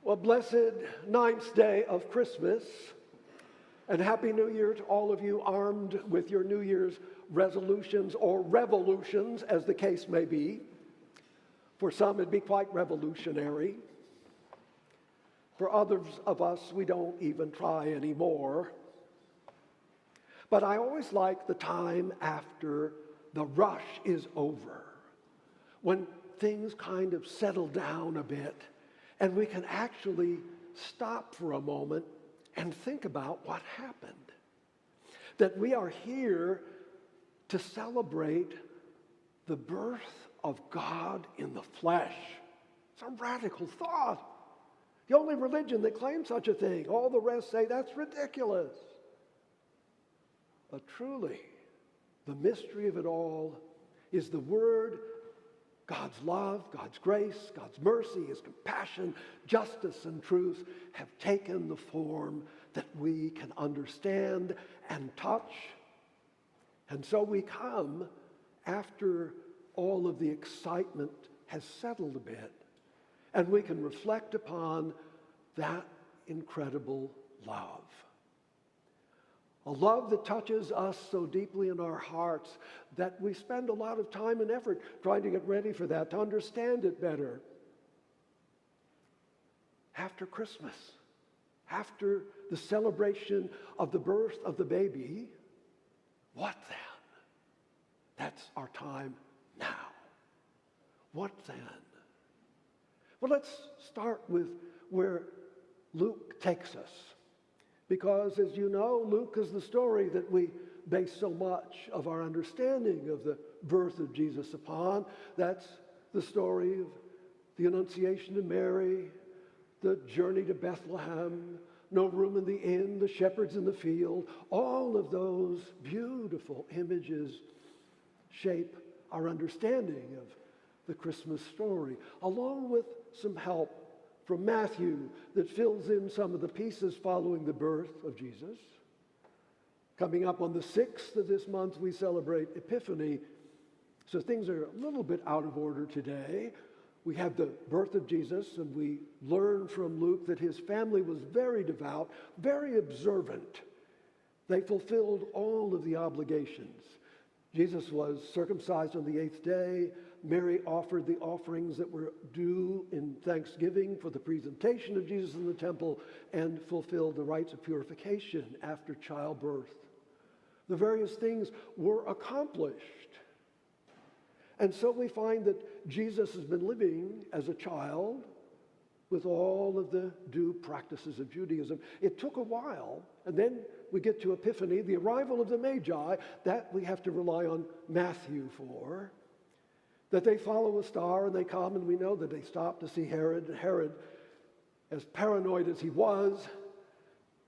Well, blessed ninth day of Christmas, and Happy New Year to all of you armed with your New Year's resolutions or revolutions, as the case may be. For some, it'd be quite revolutionary. For others of us, we don't even try anymore. But I always like the time after the rush is over, when things kind of settle down a bit, and we can actually stop for a moment and think about what happened. That we are here to celebrate the birth of God in the flesh. It's a radical thought. The only religion that claims such a thing. All the rest say that's ridiculous. But truly, the mystery of it all is the Word, God's love, God's grace, God's mercy, His compassion, justice, and truth have taken the form that we can understand and touch. And so we come after all of the excitement has settled a bit, and we can reflect upon that incredible love. A love that touches us so deeply in our hearts that we spend a lot of time and effort trying to get ready for that, to understand it better. After Christmas, after the celebration of the birth of the baby, what then? That's our time now. What then? Well, let's start with where Luke takes us. Because, as you know, Luke is the story that we base so much of our understanding of the birth of Jesus upon. That's the story of the Annunciation to Mary, the journey to Bethlehem, no room in the inn, the shepherds in the field. All of those beautiful images shape our understanding of the Christmas story, along with some help from Matthew that fills in some of the pieces following the birth of Jesus. Coming up on the 6th of this month, we celebrate Epiphany. So things are a little bit out of order today. We have the birth of Jesus, and we learn from Luke that his family was very devout, very observant. They fulfilled all of the obligations. Jesus was circumcised on the 8th day. Mary offered the offerings that were due in thanksgiving for the presentation of Jesus in the temple and fulfilled the rites of purification after childbirth. The various things were accomplished. And so we find that Jesus has been living as a child with all of the due practices of Judaism. It took a while, and then we get to Epiphany, the arrival of the Magi, that we have to rely on Matthew for. That they follow a star and they come, and we know that they stop to see Herod. Herod, as paranoid as he was,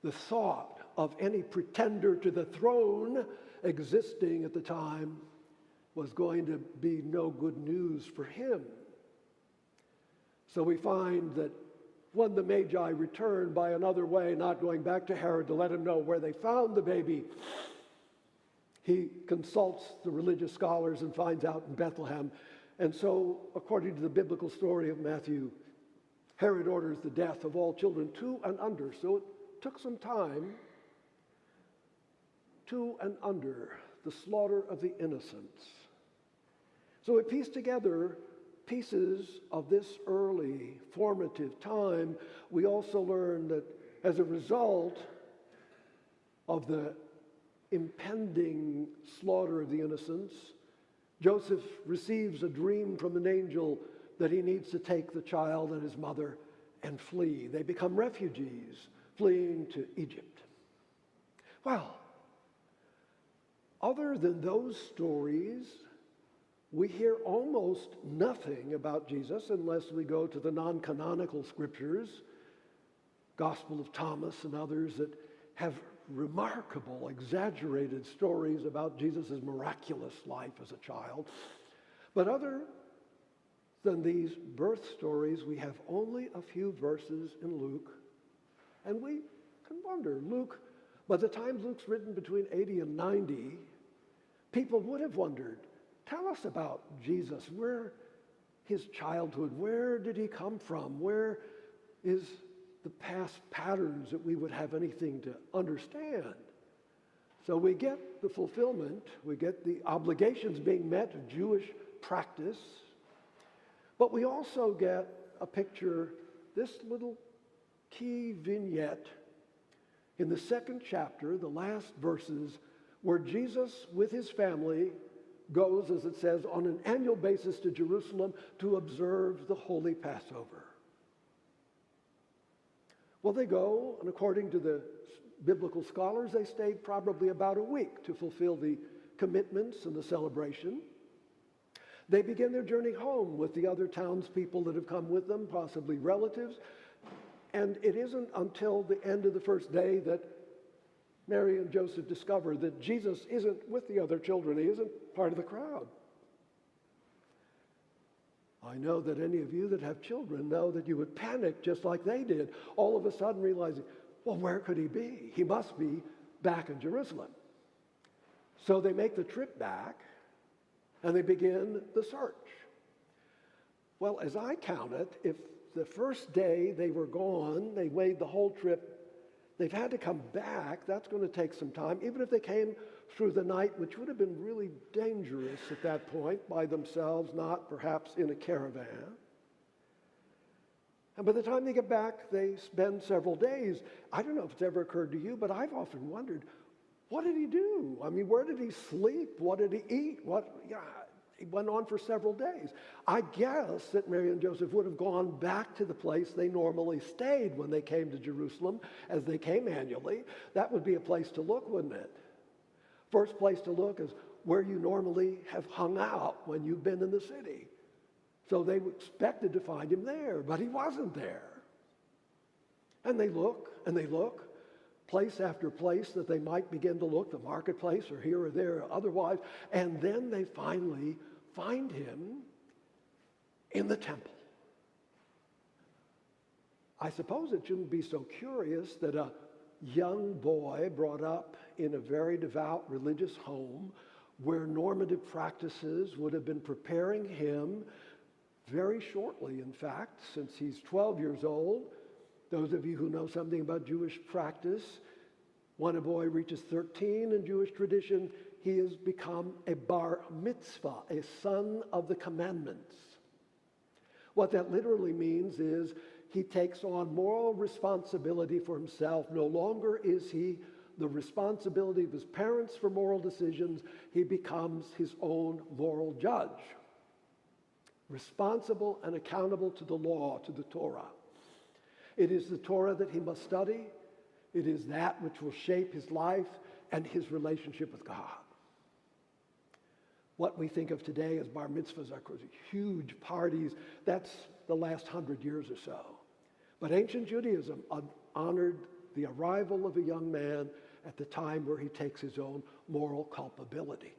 the thought of any pretender to the throne existing at the time was going to be no good news for him. So we find that when the Magi return by another way, not going back to Herod to let him know where they found the baby, he consults the religious scholars and finds out in Bethlehem. And so, according to the biblical story of Matthew, Herod orders the death of all children 2 and under. So it took some time. 2 and under, the slaughter of the innocents. So we piece together pieces of this early formative time. We also learn that as a result of the impending slaughter of the innocents, Joseph receives a dream from an angel that he needs to take the child and his mother and flee. They become refugees, fleeing to Egypt. Well, other than those stories, we hear almost nothing about Jesus unless we go to the non-canonical scriptures, Gospel of Thomas and others that have remarkable, exaggerated stories about Jesus' miraculous life as a child. But other than these birth stories, we have only a few verses in Luke. And we can wonder, Luke, by the time Luke's written between 80 and 90, people would have wondered, tell us about Jesus. Where his childhood, where did he come from? Where is the past patterns that we would have anything to understand. So we get the fulfillment, we get the obligations being met of Jewish practice, but we also get a picture, this little key vignette in the second chapter, the last verses, where Jesus with his family goes, as it says, on an annual basis to Jerusalem to observe the Holy Passover. Well, they go, and according to the biblical scholars, they stayed probably about a week to fulfill the commitments and the celebration. They begin their journey home with the other townspeople that have come with them, possibly relatives. And it isn't until the end of the first day that Mary and Joseph discover that Jesus isn't with the other children. He isn't part of the crowd. I know that any of you that have children know that you would panic just like they did, all of a sudden realizing, well, where could he be? He must be back in Jerusalem. So they make the trip back, and they begin the search. Well, as I count it, if the first day they were gone, they weighed the whole trip, they've had to come back, that's going to take some time, even if they came through the night, which would have been really dangerous at that point, by themselves, not perhaps in a caravan. And by the time they get back, they spend several days. I don't know if it's ever occurred to you, but I've often wondered, what did he do? I mean, where did he sleep? What did he eat? He went on for several days. I guess that Mary and Joseph would have gone back to the place they normally stayed when they came to Jerusalem, as they came annually. That would be a place to look, wouldn't it? First place to look is where you normally have hung out when you've been in the city. So they expected to find him there, but he wasn't there. And they look, place after place that they might begin to look, the marketplace or here or there or otherwise, and then they finally find him in the temple. I suppose it shouldn't be so curious that a young boy brought up in a very devout religious home where normative practices would have been preparing him very shortly, in fact, since he's 12 years old. Those of you who know something about Jewish practice, when a boy reaches 13 in Jewish tradition, he has become a bar mitzvah, a son of the commandments. What that literally means is he takes on moral responsibility for himself. No longer is he the responsibility of his parents for moral decisions. He becomes his own moral judge, responsible and accountable to the law, to the Torah. It is the Torah that he must study. It is that which will shape his life and his relationship with God. What we think of today as bar mitzvahs are huge parties. That's the last 100 years or so. But ancient Judaism honored the arrival of a young man at the time where he takes his own moral culpability.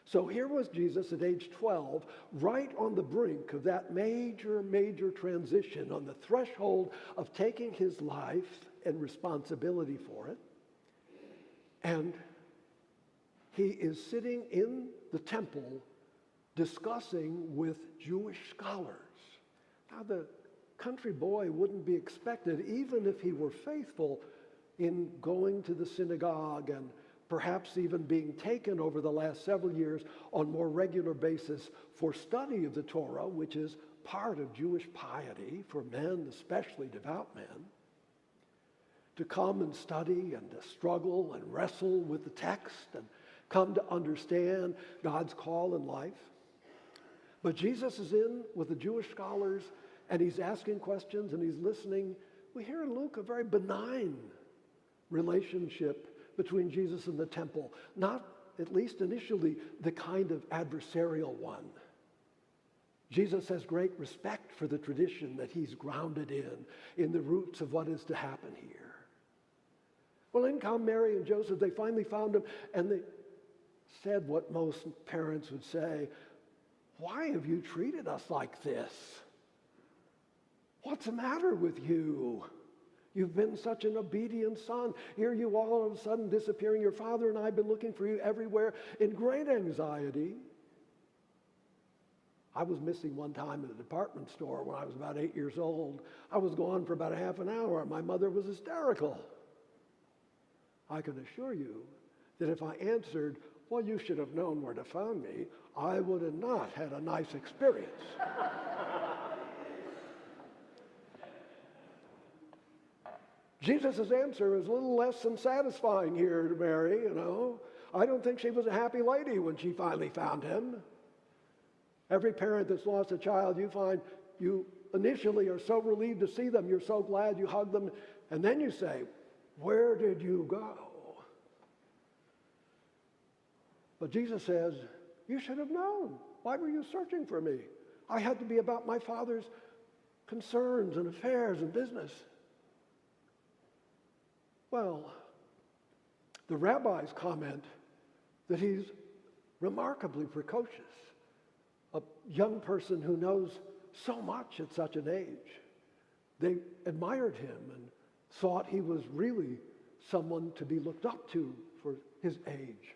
So here was Jesus at age 12, right on the brink of that major transition, on the threshold of taking his life and responsibility for it. And he is sitting in the temple discussing with Jewish scholars. Now, the country boy wouldn't be expected, even if he were faithful in going to the synagogue and perhaps even being taken over the last several years on more regular basis for study of the Torah, which is part of Jewish piety for men, especially devout men, to come and study and to struggle and wrestle with the text and come to understand God's call in life. But Jesus is in with the Jewish scholars, and he's asking questions and he's listening. We hear in Luke a very benign relationship between Jesus and the temple, not, at least initially, the kind of adversarial one. Jesus has great respect for the tradition that he's grounded in the roots of what is to happen here. Well, in come Mary and Joseph. They finally found him, and they said what most parents would say, "Why have you treated us like this? What's the matter with you? You've been such an obedient son. Here you all of a sudden disappearing. Your father and I have been looking for you everywhere in great anxiety." I was missing one time in a department store when I was about 8 years old. I was gone for about a half an hour. My mother was hysterical. I can assure you that if I answered, well, you should have known where to find me, I would have not had a nice experience. Jesus' answer is a little less than satisfying here to Mary, you know. I don't think she was a happy lady when she finally found him. Every parent that's lost a child, you find you initially are so relieved to see them. You're so glad you hug them. And then you say, where did you go? But Jesus says, you should have known. Why were you searching for me? I had to be about my Father's concerns and affairs and business. Well, the rabbis comment that he's remarkably precocious, a young person who knows so much at such an age. They admired him and thought he was really someone to be looked up to for his age.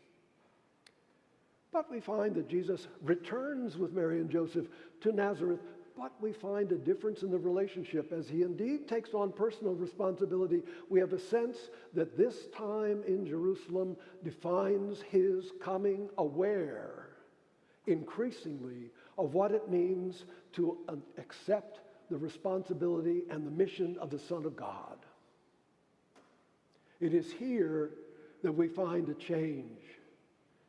But we find that Jesus returns with Mary and Joseph to Nazareth, but we find a difference in the relationship. As he indeed takes on personal responsibility, we have a sense that this time in Jerusalem defines his coming aware increasingly of what it means to accept the responsibility and the mission of the Son of God. It is here that we find a change.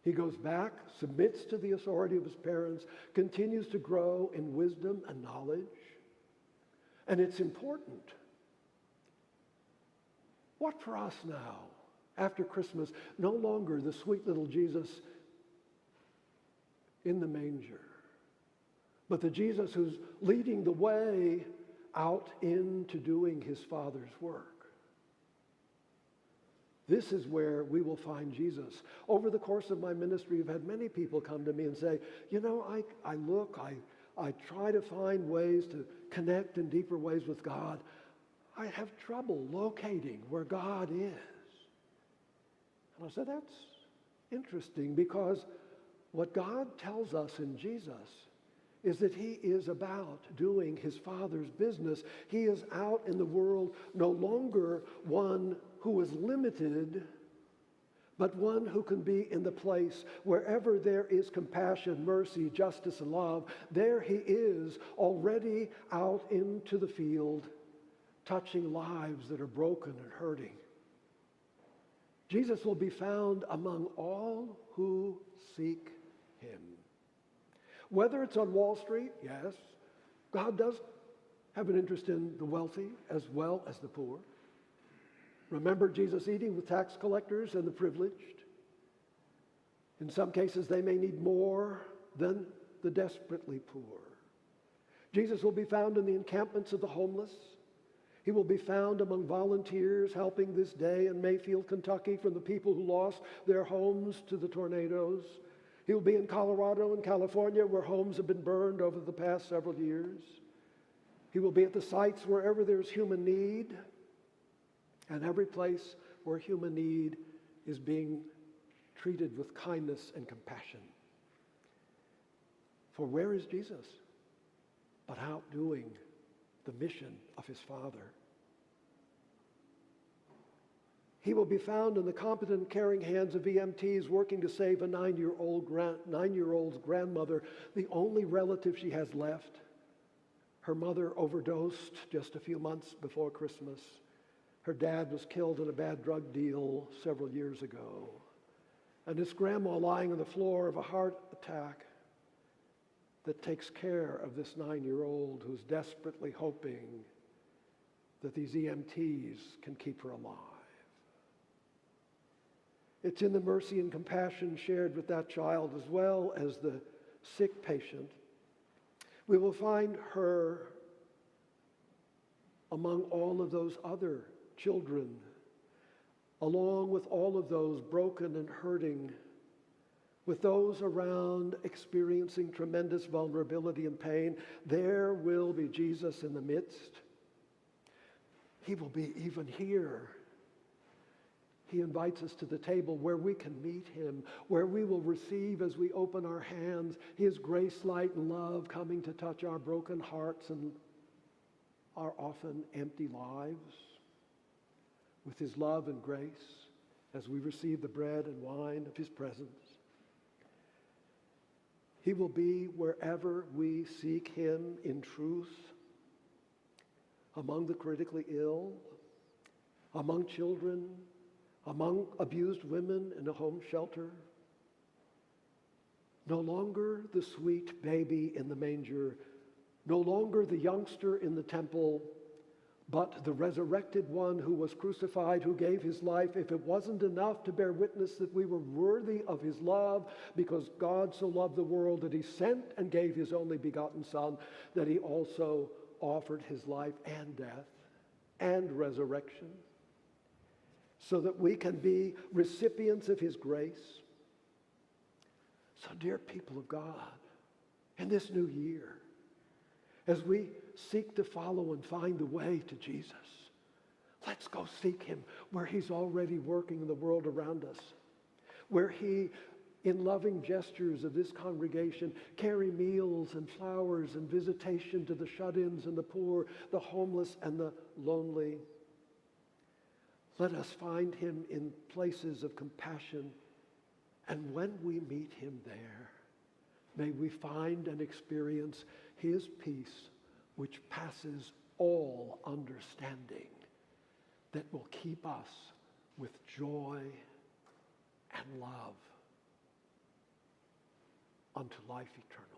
He goes back, submits to the authority of his parents, continues to grow in wisdom and knowledge. And it's important. What for us now, after Christmas, no longer the sweet little Jesus in the manger, but the Jesus who's leading the way out into doing his Father's work. This is where we will find Jesus. Over the course of my ministry, I've had many people come to me and say, you know, I try to find ways to connect in deeper ways with God. I have trouble locating where God is. And I said, that's interesting, because what God tells us in Jesus is that he is about doing his Father's business. He is out in the world, no longer one who is limited, but one who can be in the place wherever there is compassion, mercy, justice, and love. There he is, already out into the field, touching lives that are broken and hurting. Jesus will be found among all who seek him. Whether it's on Wall Street, yes, God does have an interest in the wealthy as well as the poor. Remember Jesus eating with tax collectors and the privileged? In some cases, they may need more than the desperately poor. Jesus will be found in the encampments of the homeless. He will be found among volunteers helping this day in Mayfield, Kentucky, from the people who lost their homes to the tornadoes. He will be in Colorado and California, where homes have been burned over the past several years. He will be at the sites wherever there's human need, and every place where human need is being treated with kindness and compassion. For where is Jesus but out doing the mission of his Father? He will be found in the competent, caring hands of EMTs working to save a 9-year-old's grandmother, the only relative she has left. Her mother overdosed just a few months before Christmas. Her dad was killed in a bad drug deal several years ago. And this grandma lying on the floor of a heart attack that takes care of this 9-year-old who's desperately hoping that these EMTs can keep her alive. It's in the mercy and compassion shared with that child as well as the sick patient. We will find her among all of those other children, along with all of those broken and hurting, with those around experiencing tremendous vulnerability and pain. There will be Jesus in the midst. He will be even here. He invites us to the table where we can meet him, where we will receive as we open our hands his grace, light, and love coming to touch our broken hearts and our often empty lives with his love and grace as we receive the bread and wine of his presence. He will be wherever we seek him in truth, among the critically ill, among children, among abused women in a home shelter. No longer the sweet baby in the manger, no longer the youngster in the temple, but the resurrected one who was crucified, who gave his life. If it wasn't enough to bear witness that we were worthy of his love, because God so loved the world that he sent and gave his only begotten Son, that he also offered his life and death and resurrection, so that we can be recipients of his grace. So, dear people of God, in this new year, as we seek to follow and find the way to Jesus, let's go seek him where he's already working in the world around us, where he, in loving gestures of this congregation, carry meals and flowers and visitation to the shut-ins and the poor, the homeless and the lonely. Let us find him in places of compassion, and when we meet him there, may we find and experience his peace, which passes all understanding, that will keep us with joy and love unto life eternal.